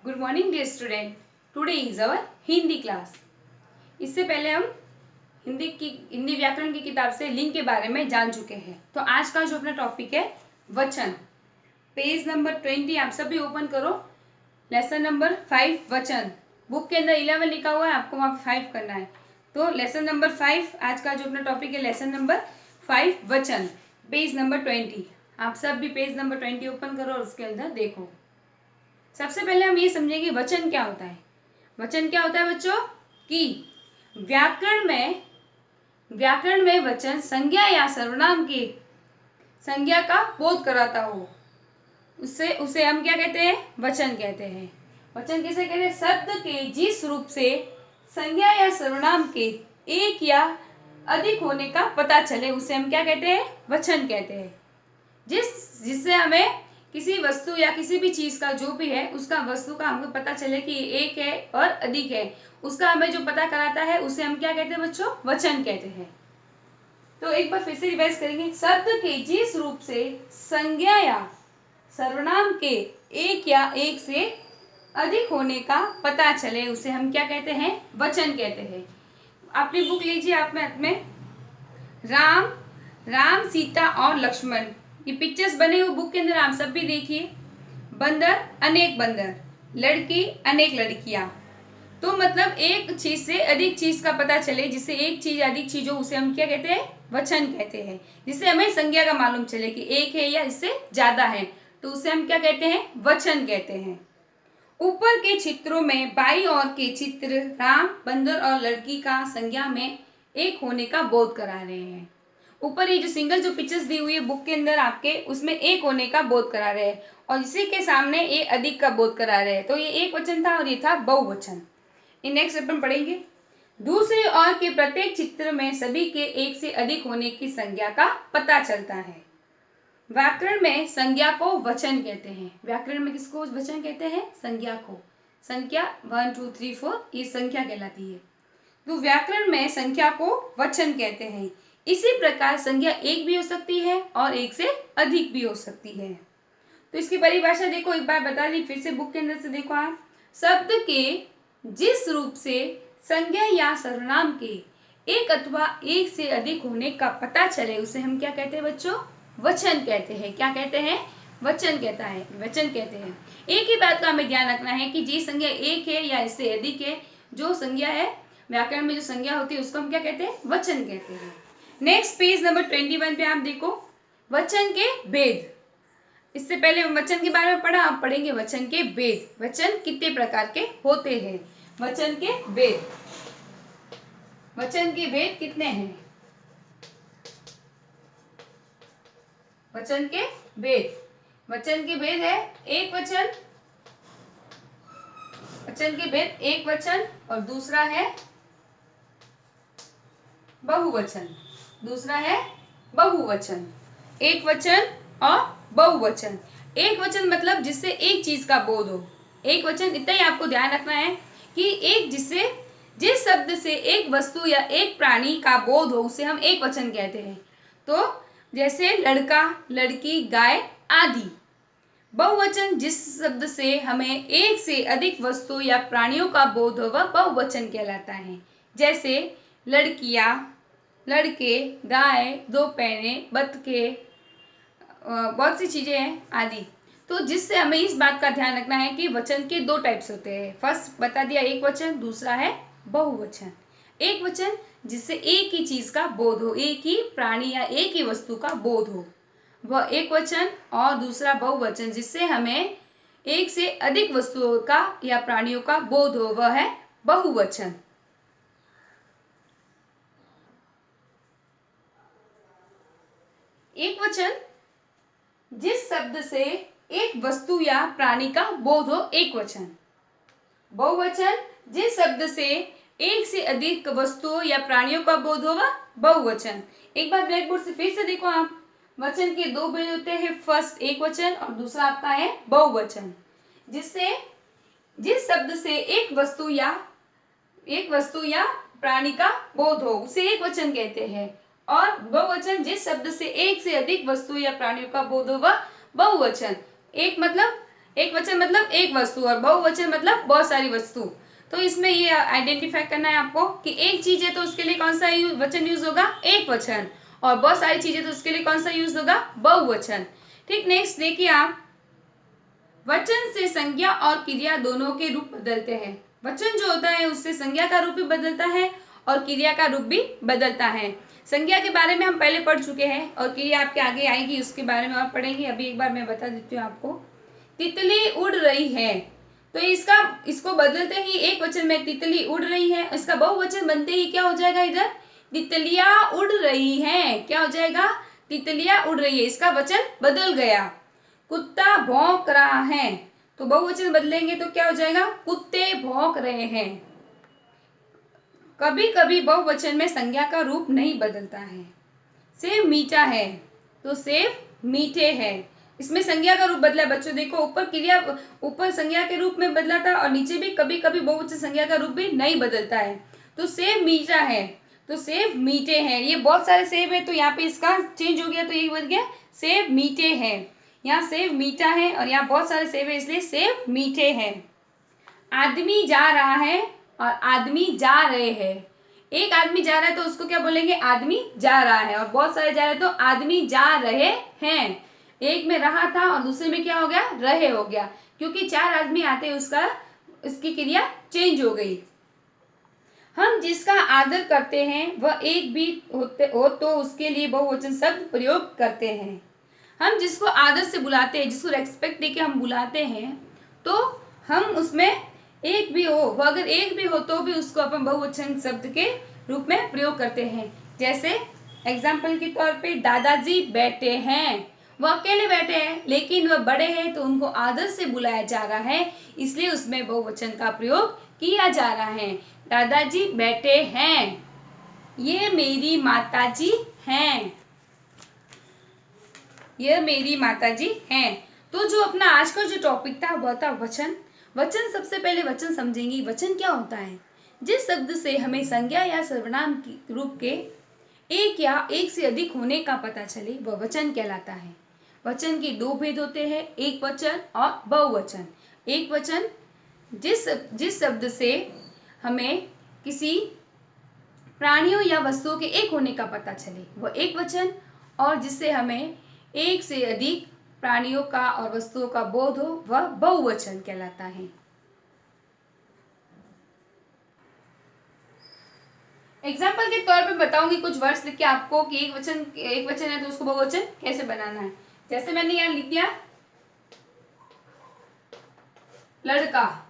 Good morning dear student. Today is our Hindi class. इससे पहले हम हिंदी व्याकरण की किताब से लिंग के बारे में जान चुके हैं। तो आज का जो अपना टॉपिक है वचन, पेज नंबर 20 आप सभी ओपन करो। लेसन नंबर 5 वचन। बुक के अंदर 11 लिखा हुआ है, आपको वहाँ 5 करना है। तो लेसन नंबर 5 आज का जो अपना टॉपिक है, लेसन नंबर 5 वचन, पेज नंबर 20। आप सब भी पेज नंबर 20 ओपन करो और उसके अंदर देखो। सबसे पहले हम ये समझेंगे वचन क्या होता है। वचन क्या होता है बच्चों कि व्याकरण में वचन संज्ञा या सर्वनाम की संज्ञा का बोध कराता हो, उसे हम क्या कहते हैं, वचन कहते हैं। वचन किसे कहते हैं? शब्द के जिस रूप से संज्ञा या सर्वनाम के एक या अधिक होने का पता चले उसे हम क्या कहते हैं, वचन कहते हैं। जिससे हमें किसी वस्तु या किसी भी चीज का जो भी है उसका वस्तु का हमको पता चले कि एक है और अधिक है, उसका हमें जो पता कराता है उसे हम क्या कहते हैं बच्चों, वचन कहते हैं। तो एक बार फिर से रिवाइज करेंगे। शब्द के जिस रूप से संज्ञा या सर्वनाम के एक या एक से अधिक होने का पता चले उसे हम क्या कहते हैं, वचन कहते हैं। अपनी बुक लीजिए आप में राम सीता और लक्ष्मण, ये पिक्चर्स बने हुए बुक के अंदर आप सब भी देखिए। बंदर अनेक बंदर, लड़की अनेक लड़कियां। तो मतलब एक चीज से अधिक चीज का पता चले, जिससे एक चीज अधिक चीज हो उसे हम क्या कहते हैं, वचन कहते हैं। जिससे हमें संज्ञा का मालूम चले कि एक है या इससे ज्यादा है, तो उसे हम क्या कहते हैं, वचन कहते हैं। ऊपर के चित्रों में बाईं ओर के चित्र राम, बंदर और लड़की का संज्ञा में एक होने का बोध करा रहे हैं। ऊपर ये जो सिंगल जो पिक्चर्स दी हुई है बुक के अंदर आपके, उसमें एक होने का बोध करा रहे हैं और इसी के सामने ये अधिक का बोध करा रहे हैं। तो ये एक वचन था और ये था बहुवचन। नेक्स्ट अपन पढ़ेंगे। दूसरी ओर के प्रत्येक चित्र में सभी के एक से अधिक होने की संज्ञा का पता चलता है। व्याकरण में संज्ञा को वचन कहते हैं। व्याकरण में किसको वचन कहते हैं, संज्ञा को। संख्या 1 2 3 4 ये संख्या कहलाती है। तो व्याकरण में संख्या को वचन कहते हैं। इसी प्रकार संज्ञा एक भी हो सकती है और एक से अधिक भी हो सकती है। तो इसकी परिभाषा देखो, एक बार बता दी, फिर से बुक के अंदर से देखो आप। शब्द के जिस रूप से संज्ञा या सर्वनाम के एक अथवा एक से अधिक होने का पता चले उसे हम क्या कहते हैं बच्चों, वचन कहते हैं। क्या कहते हैं, वचन वचन कहते हैं। एक ही बात का हमें ध्यान रखना है कि जी संज्ञा एक है या इससे अधिक है, जो संज्ञा है व्याकरण में जो संज्ञा होती है उसको हम क्या कहते हैं, वचन कहते हैं। नेक्स्ट पेज नंबर 21 पे आप देखो वचन के भेद। इससे पहले वचन के बारे में पढ़ा, आप पढ़ेंगे वचन के भेद। वचन कितने प्रकार के होते हैं, वचन के भेद। वचन के भेद कितने हैं, वचन के भेद। वचन के भेद है एक वचन, वचन के भेद एक वचन और दूसरा है बहुवचन। दूसरा है बहुवचन। एक वचन और बहुवचन। एक वचन मतलब जिससे एक चीज का बोध हो। एक वचन इतना ही आपको ध्यान रखना है कि एक जिस शब्द से एक वस्तु या एक प्राणी का बोध हो उसे हम एक वचन कहते हैं। तो जैसे लड़का, लड़की, गाय आदि। बहुवचन जिस शब्द से हमें एक से अधिक वस्तु या प्राणियों का बोध हो वह बहुवचन कहलाता है। जैसे लड़कियां, लड़के, गाय, दो पैरे, बतखे, बहुत सी चीजें हैं आदि। तो जिससे हमें इस बात का ध्यान रखना है कि वचन के दो टाइप्स होते हैं। फर्स्ट बता दिया एक वचन, दूसरा है बहुवचन। एक वचन जिससे एक ही चीज का बोध हो, एक ही प्राणी या एक ही वस्तु का बोध हो, वह एक वचन। और दूसरा बहुवचन जिससे हमें एक से अधिक वस्तुओं का या प्राणियों का बोध हो, वह है बहुवचन। एक वचन जिस शब्द से एक वस्तु या प्राणी का बोध हो, एक वचन। बहुवचन जिस शब्द से एक से अधिक वस्तुओं या प्राणियों का बोध हो वह बहुवचन। एक बार ब्लैक बोर्ड से फिर से देखो आप, वचन के दो भेद होते हैं। फर्स्ट एक वचन और दूसरा आपका है बहुवचन। जिस शब्द से एक वस्तु या प्राणी का बोध हो उसे एक वचन कहते हैं। और बहुवचन जिस शब्द से एक से अधिक वस्तु या प्राणियों का बोध हो वह बहुवचन। एक मतलब एक वचन मतलब एक वस्तु और बहुवचन मतलब बहुत सारी वस्तु। तो इसमें ये आइडेंटिफाई करना है आपको कि एक चीज है तो उसके लिए कौन सा वचन यूज होगा, एक वचन, और बहुत सारी चीजें तो उसके लिए कौन सा यूज होगा, बहुवचन। ठीक, नेक्स्ट देखिए आप, वचन से संज्ञा और क्रिया दोनों के रूप बदलते हैं। वचन जो होता है उससे संज्ञा का रूप भी बदलता है और क्रिया का रूप भी बदलता है। संज्ञा के बारे में हम पहले पढ़ चुके हैं और क्रिया आपके आगे आएगी, उसके बारे में और पढ़ेंगे। अभी एक बार मैं बता देती हूँ आपको। तितली उड़ रही है, तो इसको बदलते ही एक वचन में तितली उड़ रही है, इसका बहुवचन बनते ही क्या हो जाएगा, इधर तितलियां उड़ रही हैं। क्या हो जाएगा, तितलियां उड़ रही है, इसका वचन बदल गया। कुत्ता भौंक रहा है, तो बहुवचन बदलेंगे तो क्या हो जाएगा, कुत्ते भौंक रहे हैं। कभी कभी बहुवचन में संज्ञा का रूप नहीं बदलता है। सेब मीठा है, तो सेब मीठे हैं, इसमें संज्ञा का रूप बदला है। बच्चों देखो, ऊपर संज्ञा के रूप में बदला था और नीचे भी कभी कभी बहुवचन संज्ञा का रूप भी नहीं बदलता है। तो सेब मीठा है, तो सेब मीठे हैं। ये बहुत सारे सेब है तो यहाँ पे इसका चेंज हो गया, तो ये बन गया सेब मीठे हैं। यहाँ सेब मीठा है और यहाँ बहुत सारे सेब है, इसलिए सेब मीठे हैं। आदमी जा रहा है और आदमी जा रहे हैं। एक आदमी जा रहा है तो उसको क्या बोलेंगे, आदमी जा रहा है, और बहुत सारे जा रहे हैं तो आदमी जा रहे हैं। एक में रहा था और दूसरे में क्या हो गया, रहे हो गया, क्योंकि 4 आदमी आते उसकी क्रिया चेंज हो गई। हम जिसका आदर करते हैं वह एक भी हो तो उसके लिए बहुवचन शब्द प्रयोग करते हैं। हम जिसको आदर से बुलाते हैं, जिसको रेस्पेक्ट देके हम बुलाते हैं, तो हम उसमें एक भी हो, वो अगर एक भी हो तो भी उसको अपन बहुवचन शब्द के रूप में प्रयोग करते हैं। जैसे एग्जाम्पल के तौर पे दादाजी बैठे हैं, वो अकेले बैठे हैं लेकिन वह बड़े हैं तो उनको आदर से बुलाया जा रहा है, इसलिए उसमें बहुवचन का प्रयोग किया जा रहा है। दादाजी बैठे हैं, ये मेरी माताजी हैं, यह मेरी माताजी हैं। तो जो अपना आज का जो टॉपिक था वह था वचन। वचन, सबसे पहले वचन समझेंगे। वचन क्या होता है, जिस शब्द से हमें संज्ञा या सर्वनाम रूप के एक या एक से अधिक होने का पता चले वह वचन कहलाता है। वचन के 2 भेद होते हैं, एक वचन और बहुवचन। एक वचन जिस शब्द से हमें किसी प्राणियों या वस्तुओं के एक होने का पता चले वह एक वचन, और जिससे हमें एक से अधिक प्राणियों का और वस्तुओं का बोध हो वह बहुवचन कहलाता है। एग्जाम्पल के तौर पे बताऊंगी कुछ वर्ड्स लिख के आपको कि एक वचन है तो उसको बहुवचन कैसे बनाना है। जैसे मैंने यहाँ लिख दिया लड़का,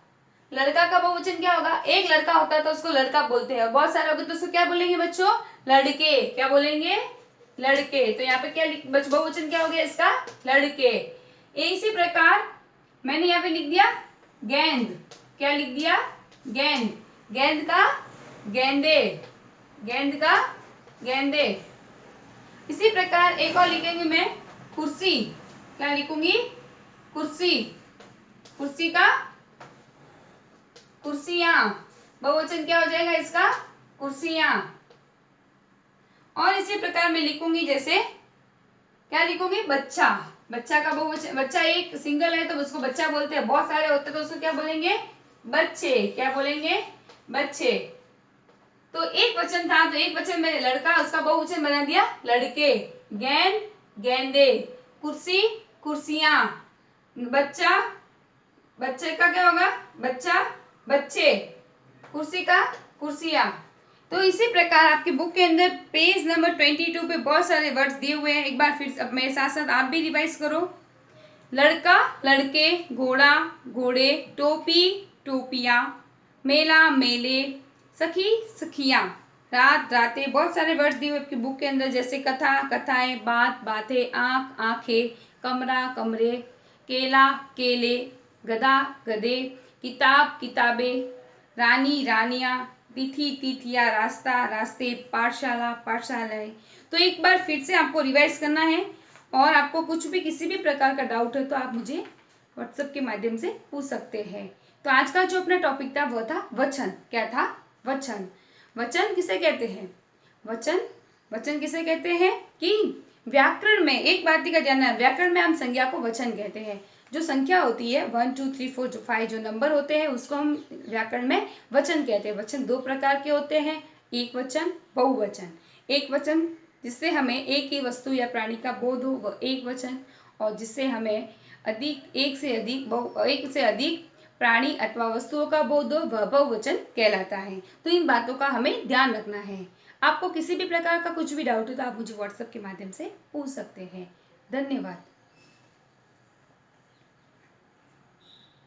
लड़का का बहुवचन क्या होगा, एक लड़का होता है तो उसको लड़का बोलते हैं, और बहुत सारे होंगे तो उसको क्या बोलेंगे बच्चों, लड़के। क्या बोलेंगे, लड़के। तो यहाँ पे क्या बहुवचन क्या हो गया इसका, लड़के। इसी प्रकार मैंने यहाँ पे लिख दिया गेंद, क्या लिख दिया, गेंद, गेंद का गेंदे, गेंद का गेंदे। इसी प्रकार एक और लिखेंगे मैं कुर्सी, क्या लिखूंगी, कुर्सी, कुर्सी का कुर्सियां, बहुवचन क्या हो जाएगा इसका, कुर्सियां। और इसी प्रकार मैं लिखूंगी, जैसे क्या लिखूंगी, बच्चा, बच्चा का बहुवचन, बच्चा एक सिंगल है तो उसको बच्चा बोलते हैं, बहुत सारे होते हैं तो उसको क्या बोलेंगे, बच्चे। क्या बोलेंगे, बच्चे। तो एक वचन था तो एक वचन में लड़का, उसका बहुवचन बना दिया लड़के, गेंद गेंदे, कुर्सी कुर्सियां, बच्चा, बच्चे का क्या होगा, बच्चा बच्चे, कुर्सी का कुर्सियां। तो इसी प्रकार आपके बुक के अंदर पेज नंबर 22 पे बहुत सारे वर्ड्स दिए हुए हैं। एक बार फिर अब मेरे साथ साथ आप भी रिवाइज करो। लड़का लड़के, घोड़ा घोड़े, टोपी टोपियाँ, मेला मेले, सखी सखियाँ, रात रातें, बहुत सारे वर्ड्स दिए हुए आपकी बुक के अंदर। जैसे कथा कथाएं, बात बातें, आँख आँखें, कमरा कमरे, केला केले, गधा गधे, किताब किताबें, रानी रानियाँ, तिथि तिथियाँ, रास्ता रास्ते, पाठशाला पाठशालाएं। तो एक बार फिर से आपको रिवाइज करना है, और आपको कुछ भी किसी भी प्रकार का डाउट है तो आप मुझे व्हाट्सएप के माध्यम से पूछ सकते हैं। तो आज का जो अपना टॉपिक था वह था वचन। क्या था, वचन। वचन किसे कहते हैं, वचन, वचन किसे कहते हैं कि व्याकरण में एक बात का जानना है, व्याकरण में हम संज्ञा को वचन कहते हैं। जो संख्या होती है 1 2 3 4 जो 5 जो नंबर होते हैं उसको हम व्याकरण में वचन कहते हैं। वचन दो प्रकार के होते हैं, एक वचन, बहुवचन। एक वचन जिससे हमें एक ही वस्तु या प्राणी का बोध हो वह एक वचन, और जिससे हमें एक से अधिक प्राणी अथवा वस्तुओं का बोध हो वह बहुवचन कहलाता है। तो इन बातों का हमें ध्यान रखना है। आपको किसी भी प्रकार का कुछ भी डाउट हो तो आप मुझे व्हाट्सएप के माध्यम से पूछ सकते हैं। धन्यवाद।